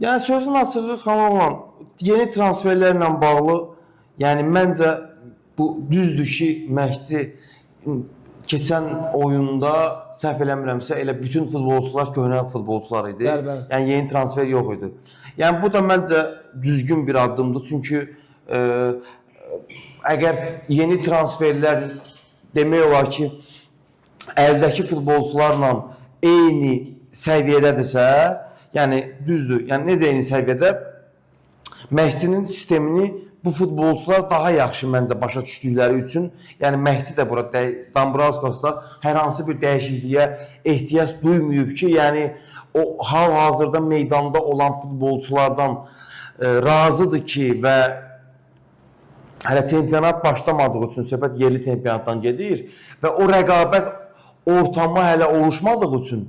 Yəni sözün açığı xanımla yeni transferlərlə bağlı, yəni məncə bu düzdür ki, məşqçi keçən oyunda səhv eləmirəmsə elə bütün futbolçular köhnə futbolçular idi. Bəli. Yəni yeni transfer yox idi. Yəni bu da məncə düzgün bir addımdır. Çünki əgər yeni transferlər demək olar ki, əldəki futbolçularla eyni səviyyədədirsə, yəni düzdür. Yəni necə eyni səviyyədə məşqçinin sistemini bu futbolçular daha yaxşı məncə başa düşdükləri üçün, yəni məşqçi də burada Dambrauskas hər hansı bir dəyişikliyə ehtiyac duymayıb ki, yəni o hal-hazırda meydanda olan futbolçulardan razıdır ki və hələ çempionat başlamadığı üçün söhbət yerli çempionatdan gedir və o rəqabət ortamı hələ oluşmadığı üçün,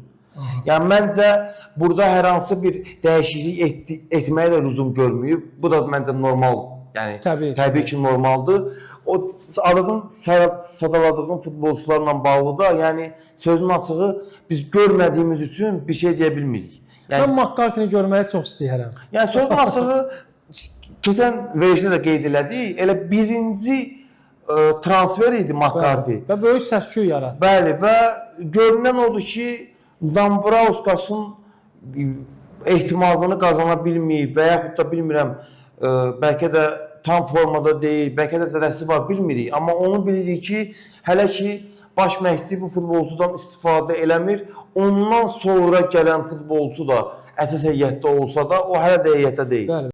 yəni məncə burada hər hansı bir dəyişiklik etməyə də lüzum görməyib. Bu da məncə normal, yəni təbii ki normaldır. O sadaladığım futbolçularla bağlı da, yəni sözün açığı biz görmədiyimiz üçün bir şey deyə bilmirik. Mən McCarthy-ni görməyi çox istəyirəm. Yəni sözün açığı keçən verişdə də qeyd elədik, elə birinci transfer idi McCarthy. Və böyük səs-küy yaratdı. Bəli, və görünən odur ki, Dambrauskasın ehtimalını qazana bilməyib və yaxud da bilmirəm, bəlkə də tam formada deyil, bəlkə də zədəsi var, bilmirik. Amma onu bilirik ki, hələ ki baş məşqçi bu futbolçudan istifadə eləmir. Ondan sonra gələn futbolçu da əsas heyətdə olsa da, o hələ də heyətdə deyil.